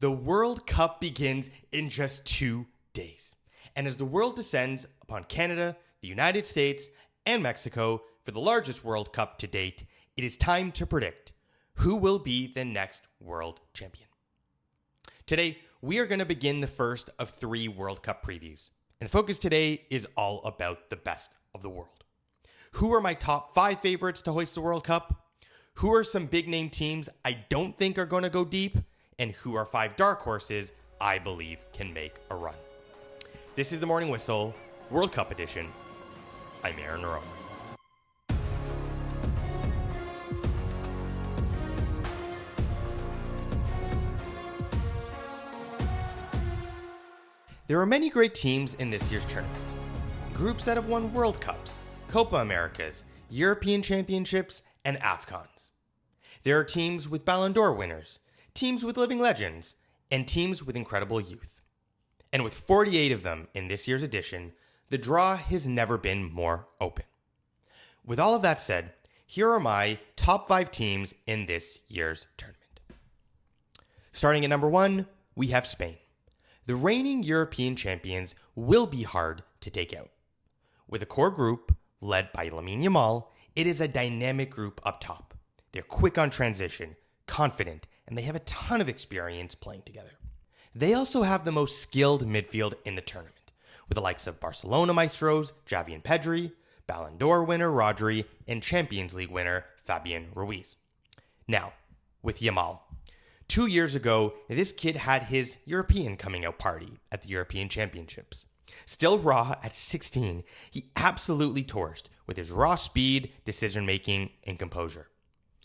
The World Cup begins in just 2 days. And as the world descends upon Canada, the United States, and Mexico for the largest World Cup to date, it is time to predict who will be the next world champion. Today, we are going to begin the first of 3 World Cup previews. And the focus today is all about the best of the world. Who are my top 5 favorites to hoist the World Cup? Who are some big name teams I don't think are going to go deep? And who are 5 dark horses I believe can make a run? This is the Morning Whistle, World Cup edition. I'm Aaron Rowe. There are many great teams in this year's tournament. Groups that have won World Cups, Copa Americas, European Championships, and AFCONs. There are teams with Ballon d'Or winners, teams with living legends, and teams with incredible youth. And with 48 of them in this year's edition, the draw has never been more open. With all of that said, here are my top 5 teams in this year's tournament. Starting at number 1, we have Spain. The reigning European champions will be hard to take out. With a core group led by Lamine Yamal, it is a dynamic group up top. They're quick on transition, confident, and they have a ton of experience playing together. They also have the most skilled midfield in the tournament, with the likes of Barcelona maestros Xavi and Pedri, Ballon d'Or winner Rodri, and Champions League winner Fabian Ruiz. Now, with Yamal. 2 years ago, this kid had his European coming out party at the European Championships. Still raw at 16, he absolutely torched with his raw speed, decision-making, and composure.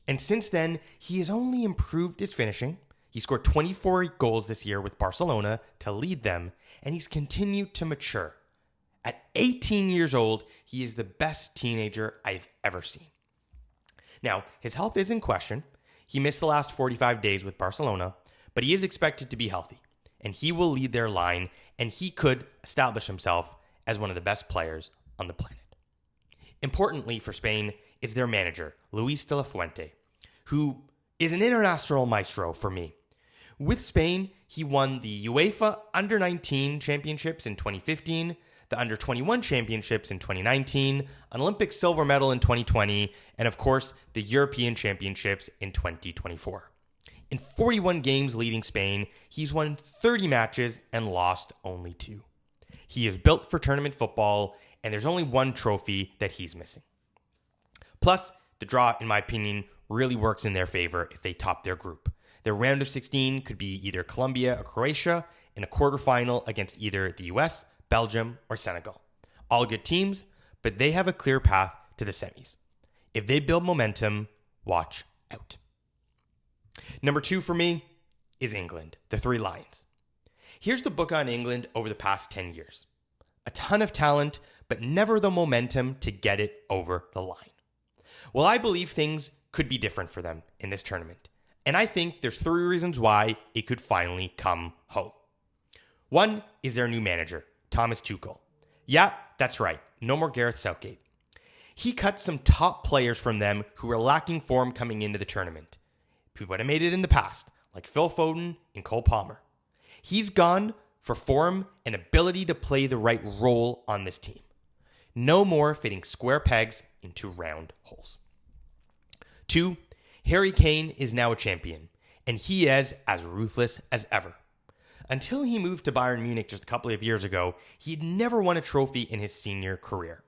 And since then, he has only improved his finishing. He scored 24 goals this year with Barcelona to lead them, and he's continued to mature. At 18 years old, he is the best teenager I've ever seen. Now, his health is in question. He missed the last 45 days with Barcelona, but he is expected to be healthy, and he will lead their line, and he could establish himself as one of the best players on the planet. Importantly for Spain, it's their manager, Luis de la Fuente, who is an international maestro for me. With Spain, he won the UEFA Under-19 Championships in 2015, the Under-21 Championships in 2019, an Olympic silver medal in 2020, and of course, the European Championships in 2024. In 41 games leading Spain, he's won 30 matches and lost only 2. He is built for tournament football, and there's only one trophy that he's missing. Plus, the draw, in my opinion, really works in their favor if they top their group. Their round of 16 could be either Colombia or Croatia in a quarterfinal against either the US, Belgium, or Senegal. All good teams, but they have a clear path to the semis. If they build momentum, watch out. Number 2 for me is England, the 3 Lions. Here's the book on England over the past 10 years. A ton of talent, but never the momentum to get it over the line. Well, I believe things could be different for them in this tournament. And I think there's 3 reasons why it could finally come home. 1 is their new manager, Thomas Tuchel. Yeah, that's right. No more Gareth Southgate. He cut some top players from them who were lacking form coming into the tournament. Who would have made it in the past, like Phil Foden and Cole Palmer. He's gone for form and ability to play the right role on this team. No more fitting square pegs into round holes. 2, Harry Kane is now a champion, and he is as ruthless as ever. Until he moved to Bayern Munich just a couple of years ago, he had never won a trophy in his senior career.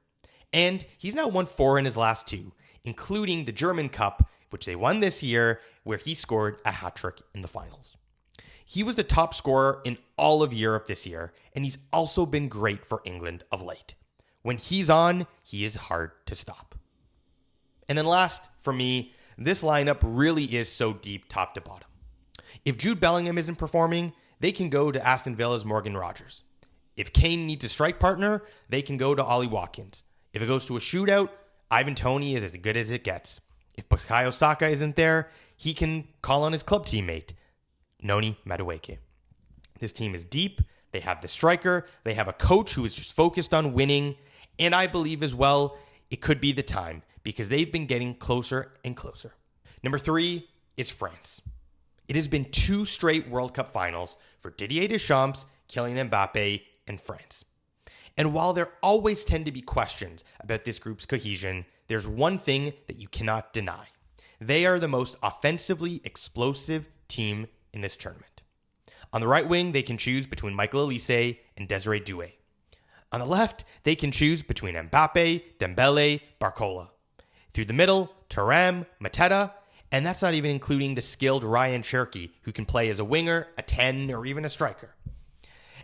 And he's now won 4 in his last 2, including the German Cup, which they won this year, where he scored a hat-trick in the finals. He was the top scorer in all of Europe this year, and he's also been great for England of late. When he's on, he is hard to stop. And then last, for me, this lineup really is so deep top to bottom. If Jude Bellingham isn't performing, they can go to Aston Villa's Morgan Rogers. If Kane needs a strike partner, they can go to Ollie Watkins. If it goes to a shootout, Ivan Toney is as good as it gets. If Bukayo Saka isn't there, he can call on his club teammate, Noni Madueke. This team is deep. They have the striker. They have a coach who is just focused on winning. And I believe as well, it could be the time because they've been getting closer and closer. Number 3 is France. It has been 2 straight World Cup finals for Didier Deschamps, Kylian Mbappe, and France. And while there always tend to be questions about this group's cohesion, there's one thing that you cannot deny. They are the most offensively explosive team in this tournament. On the right wing, they can choose between Michael Olise and Desiree Doué. On the left, they can choose between Mbappe, Dembele, Barcola. Through the middle, Thuram, Mateta, and that's not even including the skilled Ryan Cherki, who can play as a winger, a 10, or even a striker.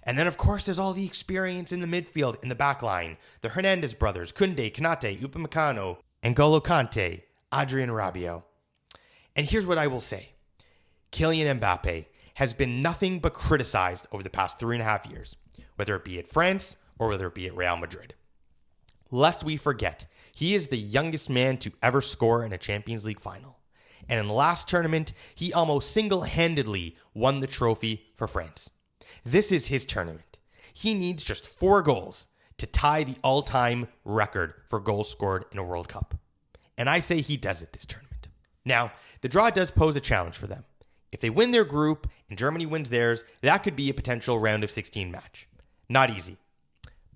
And then, of course, there's all the experience in the midfield, in the back line. The Hernandez brothers, Koundé, Konate, Upamecano, N'Golo Kante, Adrien Rabiot. And here's what I will say. Kylian Mbappe has been nothing but criticized over the past 3.5 years, whether it be at France or whether it be at Real Madrid. Lest we forget, he is the youngest man to ever score in a Champions League final. And in the last tournament, he almost single-handedly won the trophy for France. This is his tournament. He needs just 4 goals to tie the all-time record for goals scored in a World Cup. And I say he does it this tournament. Now, the draw does pose a challenge for them. If they win their group and Germany wins theirs, that could be a potential round of 16 match. Not easy.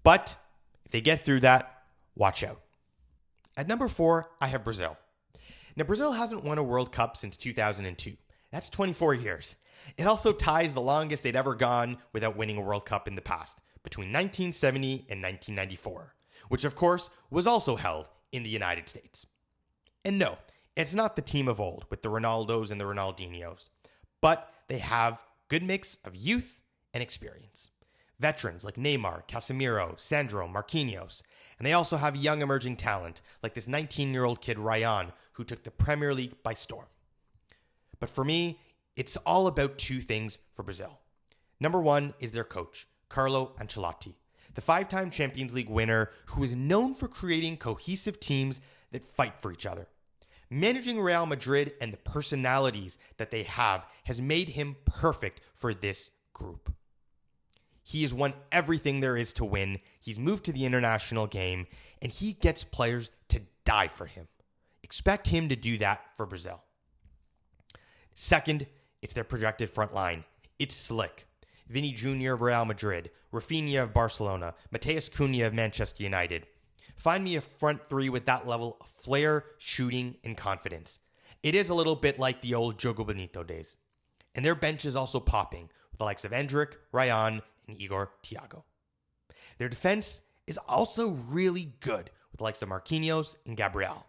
But if they get through that, watch out. At number 4, I have Brazil. Now, Brazil hasn't won a World Cup since 2002. That's 24 years. It also ties the longest they'd ever gone without winning a World Cup in the past, between 1970 and 1994, which of course was also held in the United States. And no, it's not the team of old with the Ronaldos and the Ronaldinhos, but they have good mix of youth and experience. Veterans like Neymar, Casemiro, Sandro, Marquinhos, and they also have young emerging talent like this 19-year-old kid Ryan, who took the Premier League by storm. But for me, it's all about 2 things for Brazil. Number 1 is their coach, Carlo Ancelotti, the 5-time Champions League winner who is known for creating cohesive teams that fight for each other. Managing Real Madrid and the personalities that they have has made him perfect for this group. He has won everything there is to win. He's moved to the international game, and he gets players to die for him. Expect him to do that for Brazil. Second, it's their projected front line. It's slick. Vini Jr. of Real Madrid, Rafinha of Barcelona, Mateus Cunha of Manchester United. Find me a front 3 with that level of flair, shooting, and confidence. It is a little bit like the old Jogo Bonito days. And their bench is also popping with the likes of Endrick, Ryan, and Igor Thiago. Their defense is also really good with the likes of Marquinhos and Gabriel.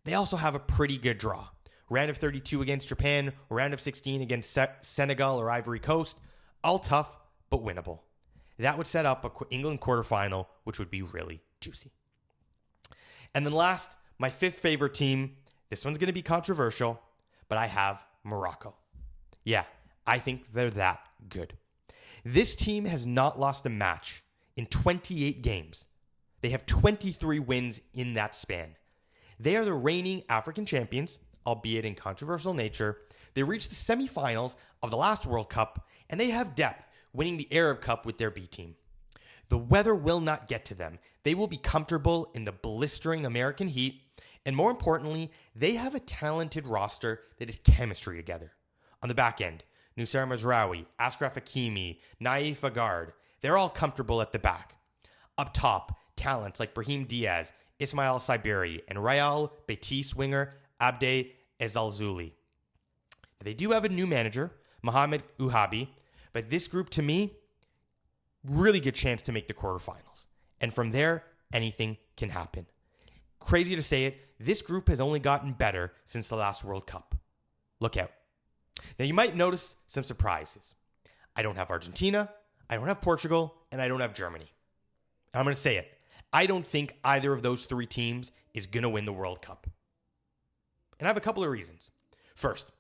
They also have a pretty good draw. Round of 32 against Japan, round of 16 against Senegal or Ivory Coast. All tough, but winnable. That would set up an England quarterfinal, which would be really juicy. And then last, my 5th favorite team. This one's going to be controversial, but I have Morocco. Yeah, I think they're that good. This team has not lost a match in 28 games. They have 23 wins in that span. They are the reigning African champions, albeit in controversial nature. They reached the semifinals of the last World Cup, and they have depth, winning the Arab Cup with their B team. The weather will not get to them. They will be comfortable in the blistering American heat, and more importantly, they have a talented roster that is chemistry together. On the back end, Nusayr Mazraoui, Ashraf Hakimi, Naif Agard, they're all comfortable at the back. Up top, talents like Brahim Diaz, Ismail Saibiri, and Real Betis winger Abde Ezalzouli. They do have a new manager, Mohamed Ouhabi, but this group, to me, really good chance to make the quarterfinals. And from there, anything can happen. Crazy to say it, this group has only gotten better since the last World Cup. Look out. Now, you might notice some surprises. I don't have Argentina, I don't have Portugal, and I don't have Germany. I'm going to say it. I don't think either of those 3 teams is going to win the World Cup. And I have a couple of reasons. First,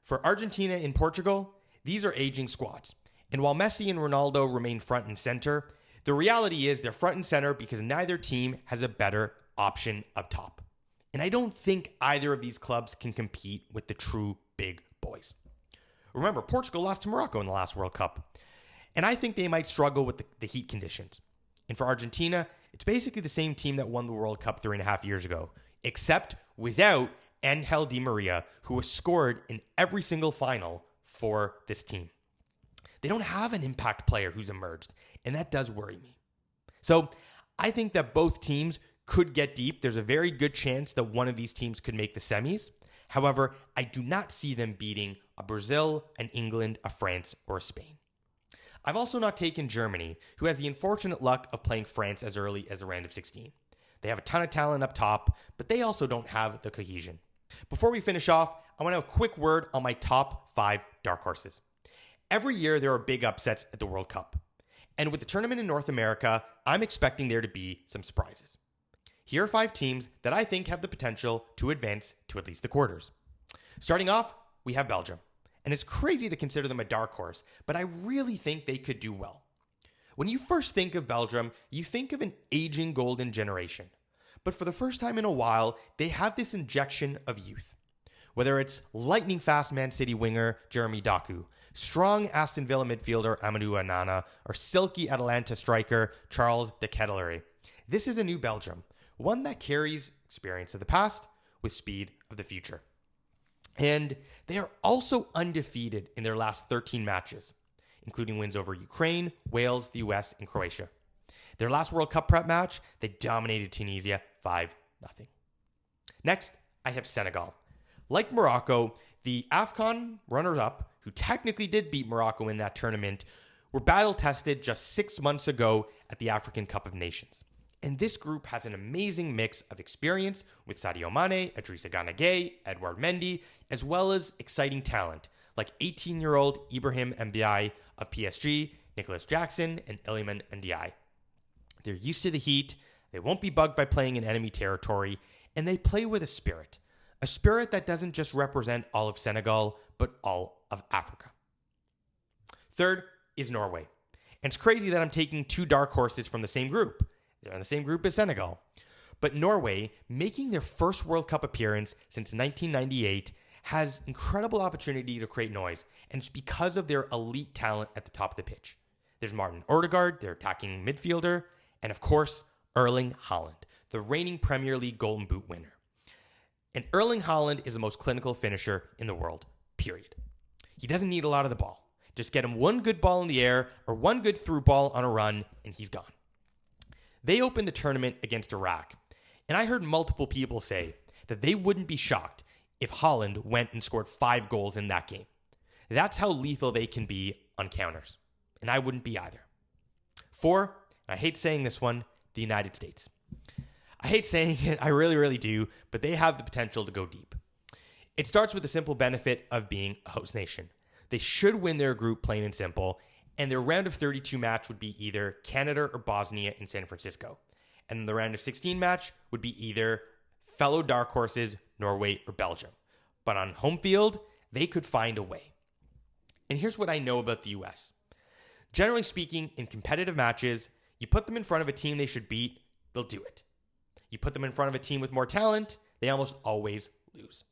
for Argentina and Portugal, these are aging squads. And while Messi and Ronaldo remain front and center, the reality is they're front and center because neither team has a better option up top. And I don't think either of these clubs can compete with the true big boys. Remember, Portugal lost to Morocco in the last World Cup. And I think they might struggle with the heat conditions. And for Argentina, it's basically the same team that won the World Cup 3.5 years ago, except without Angel Di Maria, who has scored in every single final for this team. They don't have an impact player who's emerged, and that does worry me. So I think that both teams could get deep. There's a very good chance that one of these teams could make the semis. However, I do not see them beating a Brazil, an England, a France, or a Spain. I've also not taken Germany, who has the unfortunate luck of playing France as early as the round of 16. They have a ton of talent up top, but they also don't have the cohesion. Before we finish off, I want to have a quick word on my top 5 dark horses. Every year, there are big upsets at the World Cup. And with the tournament in North America, I'm expecting there to be some surprises. Here are 5 teams that I think have the potential to advance to at least the quarters. Starting off, we have Belgium. And it's crazy to consider them a dark horse, but I really think they could do well. When you first think of Belgium, you think of an aging golden generation. But for the first time in a while, they have this injection of youth. Whether it's lightning fast Man City winger Jeremy Doku, strong Aston Villa midfielder Amadou Onana, or silky Atalanta striker Charles de Ketelaere. This is a new Belgium, one that carries experience of the past with speed of the future. And they are also undefeated in their last 13 matches, including wins over Ukraine, Wales, the US, and Croatia. Their last World Cup prep match, they dominated Tunisia 5-0. Next, I have Senegal. Like Morocco, the AFCON runners-up, who technically did beat Morocco in that tournament, were battle-tested just 6 months ago at the African Cup of Nations. And this group has an amazing mix of experience with Sadio Mane, Idrissa Gana Gueye, Edouard Mendy, as well as exciting talent like 18-year-old Ibrahim Mbiaye of PSG, Nicholas Jackson, and Iliman Ndiaye. They're used to the heat, they won't be bugged by playing in enemy territory, and they play with a spirit that doesn't just represent all of Senegal, but all of Africa. Third is Norway. And it's crazy that I'm taking 2 dark horses from the same group. They're in the same group as Senegal. But Norway, making their first World Cup appearance since 1998, has incredible opportunity to create noise, and it's because of their elite talent at the top of the pitch. There's Martin Odegaard, their attacking midfielder, and of course, Erling Haaland, the reigning Premier League Golden Boot winner. And Erling Haaland is the most clinical finisher in the world, period. He doesn't need a lot of the ball. Just get him one good ball in the air or one good through ball on a run, and he's gone. They opened the tournament against Iraq, and I heard multiple people say that they wouldn't be shocked if Haaland went and scored 5 goals in that game. That's how lethal they can be on counters, and I wouldn't be either. 4, and I hate saying this one, the United States. I hate saying it, I really, really do, but they have the potential to go deep. It starts with the simple benefit of being a host nation. They should win their group plain and simple, and their round of 32 match would be either Canada or Bosnia in San Francisco. And the round of 16 match would be either fellow dark horses, Norway or Belgium. But on home field, they could find a way. And here's what I know about the US. Generally speaking, in competitive matches, you put them in front of a team they should beat, they'll do it. You put them in front of a team with more talent, they almost always lose.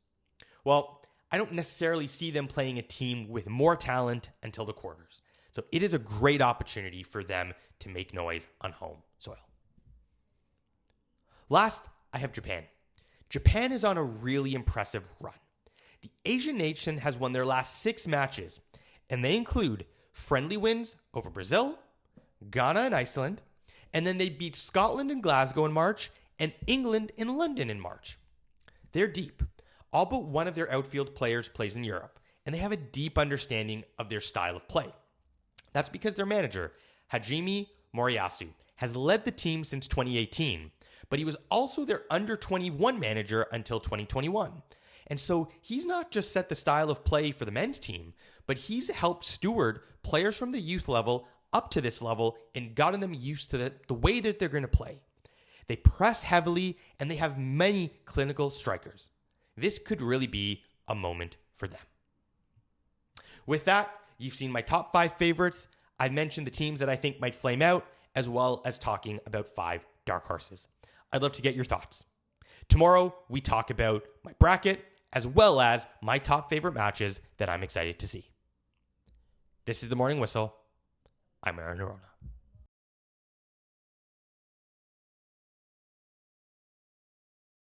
Well, I don't necessarily see them playing a team with more talent until the quarters. So it is a great opportunity for them to make noise on home soil. Last, I have Japan. Japan is on a really impressive run. The Asian nation has won their last 6 matches, and they include friendly wins over Brazil, Ghana and Iceland, and then they beat Scotland and Glasgow in March and England in London in March. They're deep. All but one of their outfield players plays in Europe, and they have a deep understanding of their style of play. That's because their manager, Hajime Moriyasu, has led the team since 2018, but he was also their under-21 manager until 2021. And so he's not just set the style of play for the men's team, but he's helped steward players from the youth level up to this level and gotten them used to the way that they're going to play. They press heavily, and they have many clinical strikers. This could really be a moment for them. With that, you've seen my top 5 favorites. I've mentioned the teams that I think might flame out, as well as talking about 5 dark horses. I'd love to get your thoughts. Tomorrow, we talk about my bracket, as well as my top favorite matches that I'm excited to see. This is The Morning Whistle. I'm Aaron Nerona.